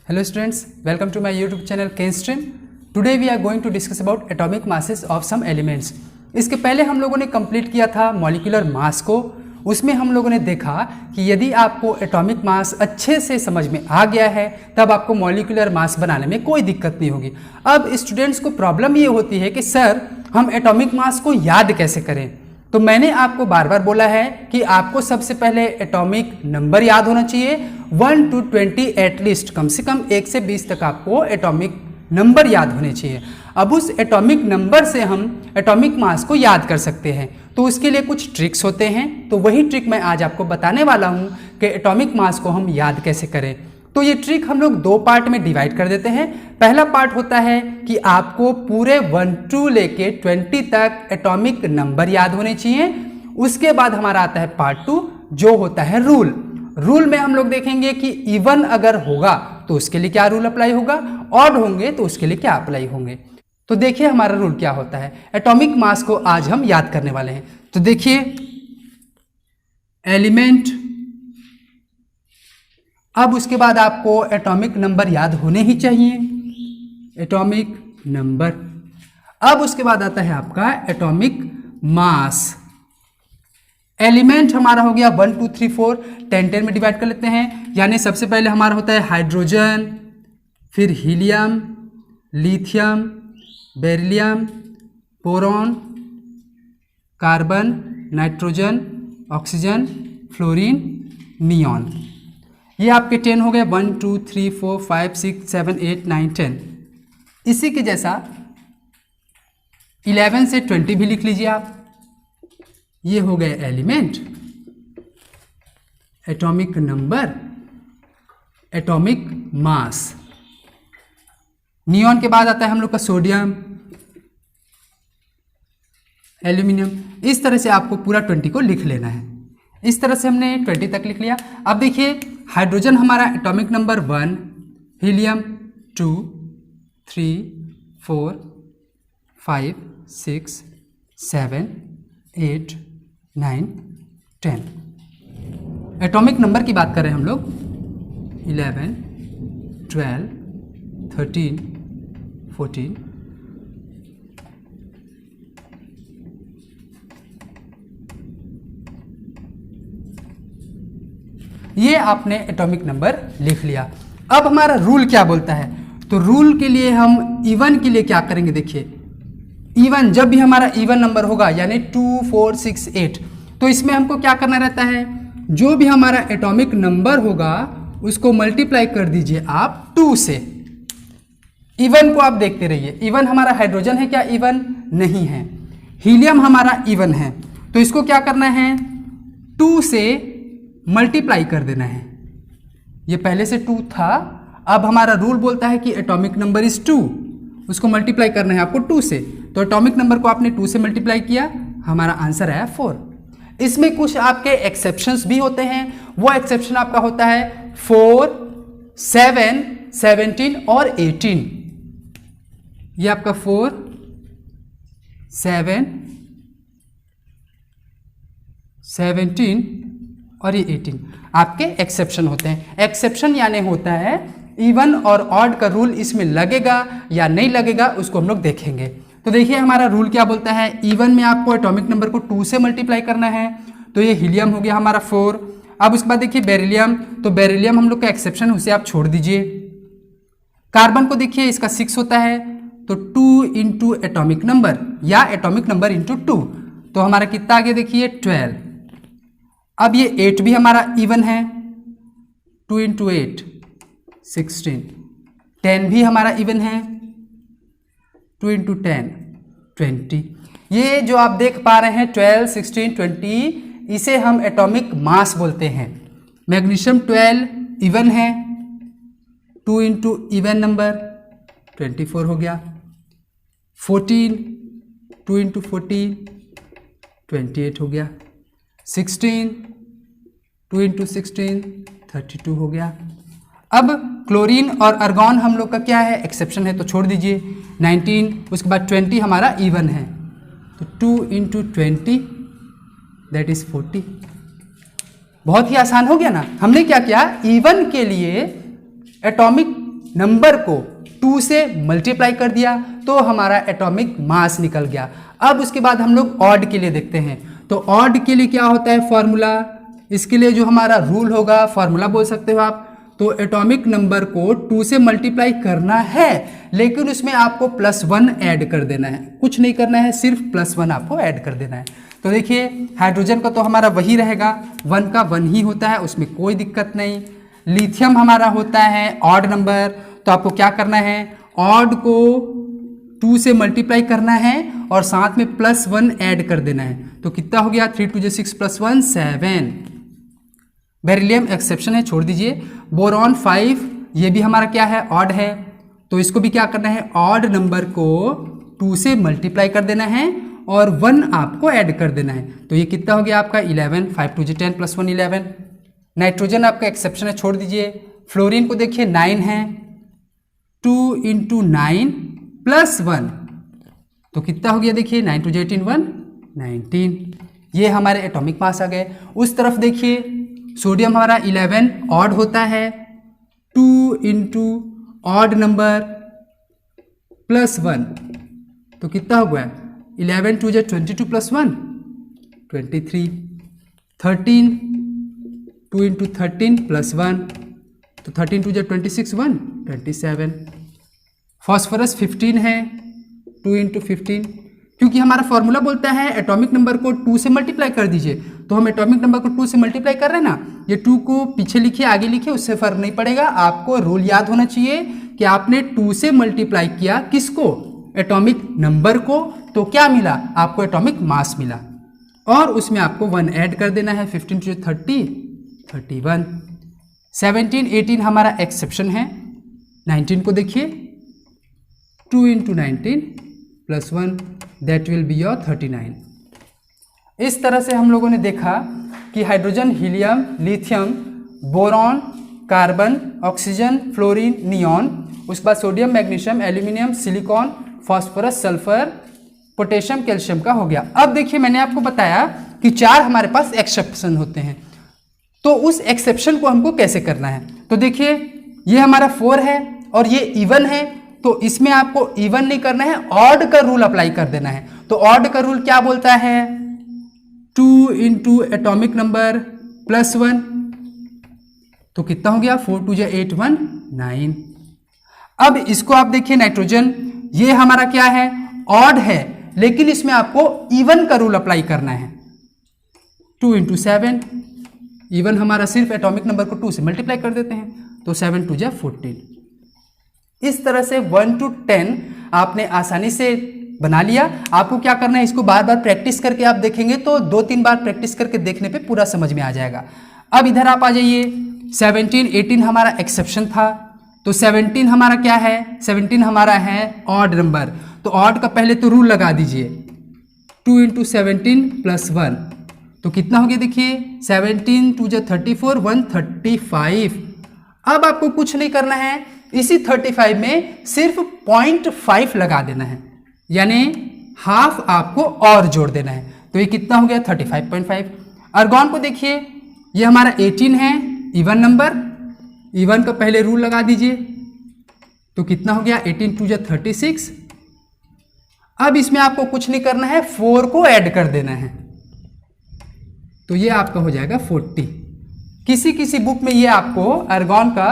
Hello students, welcome to my YouTube channel Chemistry. Today we are going to discuss about atomic masses of some elements. इसके पहले हम लोगों ने complete किया था मॉलिक्यूलर मास को। उसमें हम लोगों ने देखा कि यदि आपको एटॉमिक मास अच्छे से समझ में आ गया है तब आपको मॉलिक्यूलर मास बनाने में कोई दिक्कत नहीं होगी। अब स्टूडेंट्स को प्रॉब्लम ये होती है कि सर हम एटॉमिक मास को याद कैसे करें। तो मैंने आपको बार बार बोला है कि आपको सबसे पहले एटॉमिक नंबर याद होना चाहिए 1 to 20 एटलीस्ट, कम से कम 1 से 20 तक आपको एटॉमिक नंबर याद होने चाहिए। अब उस एटॉमिक नंबर से हम एटॉमिक मास को याद कर सकते हैं। तो उसके लिए कुछ ट्रिक्स होते हैं, तो वही ट्रिक मैं आज आपको बताने वाला हूं कि एटॉमिक मास को हम याद कैसे करें। तो ये ट्रिक हम लोग दो पार्ट में डिवाइड कर देते हैं। पहला पार्ट होता है कि आपको पूरे 1 to लेके 20 तक एटॉमिक नंबर याद होने चाहिए। उसके बाद हमारा आता है पार्ट 2 जो होता है रूल। रूल में हम लोग देखेंगे कि इवन अगर होगा तो उसके लिए क्या रूल अप्लाई होगा, ऑड होंगे तो उसके लिए क्या अप्लाई होंगे। तो देखिए हमारा रूल क्या होता है। एटॉमिक मास को आज हम याद करने वाले हैं। तो देखिए एलिमेंट, अब उसके बाद आपको एटॉमिक नंबर याद होने ही चाहिए, एटॉमिक नंबर। अब उसके बाद आता है आपका एटॉमिक मास। एलिमेंट हमारा हो गया 1 2 3 4 10 10 में डिवाइड कर लेते हैं। यानी सबसे पहले हमारा होता है हाइड्रोजन, फिर helium, lithium, beryllium, boron, carbon, nitrogen, oxygen, fluorine, neon. ये आपके 10 हो गए। 1 2 3 4 5 6 7 8 9 10। इसी के जैसा 11 से 20 भी लिख लीजिए आप। ये हो गए element, atomic number, atomic mass. Neon के बाद आता है हम लोग का सोडियम, एल्यूमिनियम। इस तरह से आपको पूरा 20 को लिख लेना है। इस तरह से हमने 20 तक लिख लिया। अब देखिए हाइड्रोजन हमारा atomic number 1, helium 2 3 4 5 6 7 8 9 10। Atomic number की बात कर रहे हैं हम लोग 11 12 13 14 ये आपने एटॉमिक नंबर लिख लिया। अब हमारा रूल क्या बोलता है। तो रूल के लिए हम इवन के लिए क्या करेंगे। देखिए इवन, जब भी हमारा इवन नंबर होगा यानी 2 4 6 8, तो इसमें हमको क्या करना रहता है, जो भी हमारा एटॉमिक नंबर होगा उसको मल्टीप्लाई कर दीजिए आप 2 से। इवन को आप देखते रहिए। इवन हमारा हाइड्रोजन है क्या, इवन नहीं है। हीलियम हमारा इवन है, तो इसको क्या करना है 2 से मल्टीप्लाई कर देना है। ये पहले से 2 था, अब हमारा रूल बोलता है कि एटॉमिक नंबर इज 2, उसको मल्टीप्लाई करना है आपको 2 से। तो एटॉमिक नंबर को आपने 2 से मल्टीप्लाई किया, हमारा आंसर आया 4। इसमें कुछ आपके एक्सेप्शंस भी होते हैं। वो एक्सेप्शन आपका होता है 4 7 17 और 18। ये आपका 4 7 17 और ये 18 आपके एक्सेप्शन होते हैं। एक्सेप्शन यानी होता है इवन और ऑड का रूल इसमें लगेगा या नहीं लगेगा, उसको हम लोग देखेंगे। तो देखिए हमारा रूल क्या बोलता है। इवन में आपको एटॉमिक नंबर को 2 से मल्टीप्लाई करना है। तो ये हीलियम हो गया हमारा 4। अब उसके बाद देखिए बेरिलियम, तो बेरिलियम हम लोग का एक्सेप्शन उसे आप छोड़ दीजिए। कार्बन को देखिए इसका 6 होता है, तो 2 इंटू एटॉमिक नंबर या एटॉमिक नंबर इंटू 2, तो हमारा कितना आ गया देखिए 12। अब ये 8 भी हमारा इवन है, 2 इंटू 8 16। 10 भी हमारा इवन है, 2 इंटू 10 20। ये जो आप देख पा रहे हैं 12 16 20, इसे हम एटॉमिक मास बोलते हैं। मैग्नीशियम 12 इवन है, 2 इंटू इवन नंबर 24 हो गया। 14 2 इंटू 14 28 हो गया। 16 2 इंटू 16 32 हो गया। अब क्लोरीन और अर्गॉन हम लोग का क्या है, एक्सेप्शन है, तो छोड़ दीजिए 19। उसके बाद 20 हमारा इवन है, तो 2 इंटू 20 दैट इज 40। बहुत ही आसान हो गया ना। हमने क्या किया, इवन के लिए एटॉमिक नंबर को 2 से मल्टीप्लाई कर दिया तो हमारा एटॉमिक मास निकल गया। अब उसके बाद हम लोग ऑड के लिए देखते हैं। तो ऑड के लिए क्या होता है फॉर्मूला, इसके लिए जो हमारा रूल होगा, फॉर्मूला बोल सकते हो आप। तो एटॉमिक नंबर को 2 से मल्टीप्लाई करना है, लेकिन उसमें आपको +1 ऐड कर देना है, कुछ नहीं करना है, सिर्फ +1 आपको ऐड कर देना है। तो देखिए हाइड्रोजन का तो हमारा वही रहेगा, 1 का 1 ही होता है, उसमें कोई दिक्कत नहीं। लिथियम हमारा होता है ऑड नंबर, तो आपको क्या करना है, ऑड को 2 से मल्टीप्लाई करना है और साथ में +1 ऐड कर देना है। तो कितना हो गया, 3 2 6 +1 7। बेरिलियम एक्सेप्शन है, छोड़ दीजिए। बोरॉन 5 ये भी हमारा क्या है, ऑड है, तो इसको भी क्या करना है, ऑड नंबर को 2 से मल्टीप्लाई कर देना है और 1 आपको ऐड कर देना है। तो ये कितना हो गया आपका 11, 5 2 10 +1 11। नाइट्रोजन आपका एक्सेप्शन है, छोड़ दीजिए। फ्लोरीन को देखिए 9 है, 2 × 9 +1, तो कितना हो गया, देखिए 9 2 18 1 19। ये हमारे एटॉमिक मास आ गए। उस तरफ देखिए सोडियम हमारा 11 ऑड होता है, 2 × ऑड नंबर +1, तो कितना हो गया 11 2 22 +1 23। 13 2 × 13 +1, तो 13 2 26 1 27। फॉस्फोरस 15 है, 2 × 15, क्योंकि हमारा फॉर्मूला बोलता है एटॉमिक नंबर को 2 से मल्टीप्लाई कर दीजिए, तो हम एटॉमिक नंबर को 2 से मल्टीप्लाई कर रहे हैं ना, ये 2 को पीछे लिखिए आगे लिखिए, उससे फर्क नहीं पड़ेगा। आपको रूल याद होना चाहिए कि आपने 2 से मल्टीप्लाई किया किसको, एटॉमिक नंबर को, तो क्या मिला आपको, एटॉमिक मास मिला, और उसमें आपको 1 ऐड कर देना है। 15 2 30 31। 17 18 हमारा एक्सेप्शन है। 19 को देखिए 2 × 19 +1, दैट विल बी योर 39। इस तरह से हम लोगों ने देखा कि hydrogen, helium, lithium, boron, carbon, oxygen, fluorine, neon, उसके बाद sodium, magnesium, aluminium, silicon, phosphorus, sulphur, potassium, calcium का हो गया। अब देखिए मैंने आपको बताया कि 4 हमारे पास एक्सेप्शन होते हैं, तो उस एक्सेप्शन को हमको कैसे करना है। तो देखिए ये हमारा 4 है और ये इवन है, तो इसमें आपको इवन नहीं करना है, ऑड का रूल अप्लाई कर देना है। तो ऑड का रूल क्या बोलता है, 2 × एटॉमिक नंबर +1, तो कितना हो गया 4 2 8 1 9। अब इसको आप देखिए नाइट्रोजन, ये हमारा क्या है, ऑड है, लेकिन इसमें आपको इवन का रूल अप्लाई करना है। 2 × 7, इवन हमारा सिर्फ एटॉमिक नंबर को 2 से मल्टीप्लाई कर देते हैं, तो 7 2 14। इस तरह से 1 to 10 आपने आसानी से बना लिया। आपको क्या करना है, इसको बार बार प्रैक्टिस करके आप देखेंगे तो 2-3 बार प्रैक्टिस करके देखने पे पूरा समझ में आ जाएगा। अब इधर आप आ जाइए, 17 18 हमारा एक्सेप्शन था, तो 17 हमारा क्या है, 17 हमारा है ऑड नंबर, तो ऑड का पहले तो रूल लगा दीजिए, 2 × 17 +1, तो कितना हो गया देखिए 17 2 34 135। अब आपको कुछ नहीं करना है, इसी 35 में सिर्फ 0.5 लगा देना है, यानी हाफ आपको और जोड़ देना है, तो ये कितना हो गया 35.5। आर्गॉन को देखिए, ये हमारा 18 है, इवन नंबर, इवन का पहले रूल लगा दीजिए, तो कितना हो गया 18 2 36। अब इसमें आपको कुछ नहीं करना है, 4 को ऐड कर देना है, तो ये आपका हो जाएगा 40। किसी किसी बुक में ये आपको आर्गॉन का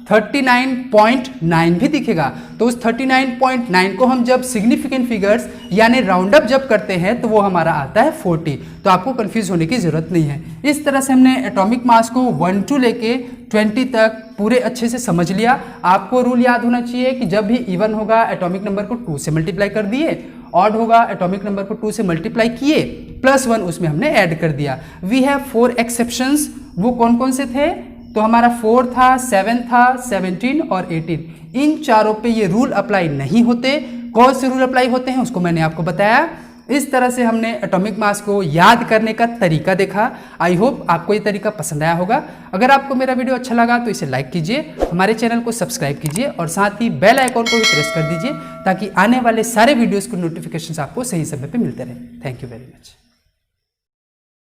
39.9 भी दिखेगा, तो उस 39.9 को हम जब सिग्निफिकेंट फिगर्स यानी राउंड अप जब करते हैं तो वो हमारा आता है 40, तो आपको कंफ्यूज होने की जरूरत नहीं है। इस तरह से हमने एटॉमिक मास को 1 to लेके 20 तक पूरे अच्छे से समझ लिया। आपको रूल याद होना चाहिए कि जब भी इवन होगा एटॉमिक नंबर को 2 से मल्टीप्लाई कर दिए, ऑड होगा एटॉमिक नंबर को 2 से मल्टीप्लाई किए, +1 उसमें हमने ऐड कर दिया। वी हैव 4 एक्सेप्शंस, वो कौन कौन से थे, तो हमारा 4 था, 7 था, 17 और 18। इन चारों पे ये रूल अप्लाई नहीं होते। कौन से रूल अप्लाई होते हैं उसको मैंने आपको बताया। इस तरह से हमने एटॉमिक मास को याद करने का तरीका देखा। आई होप आपको ये तरीका पसंद आया होगा। अगर आपको मेरा वीडियो अच्छा लगा तो इसे लाइक कीजिए, हमारे चैनल को सब्सक्राइब कीजिए और साथ ही बेल आइकॉन को भी प्रेस कर दीजिए ताकि आने वाले सारे वीडियोस को नोटिफिकेशंस आपको सही समय पे मिलते रहे। Thank you very much.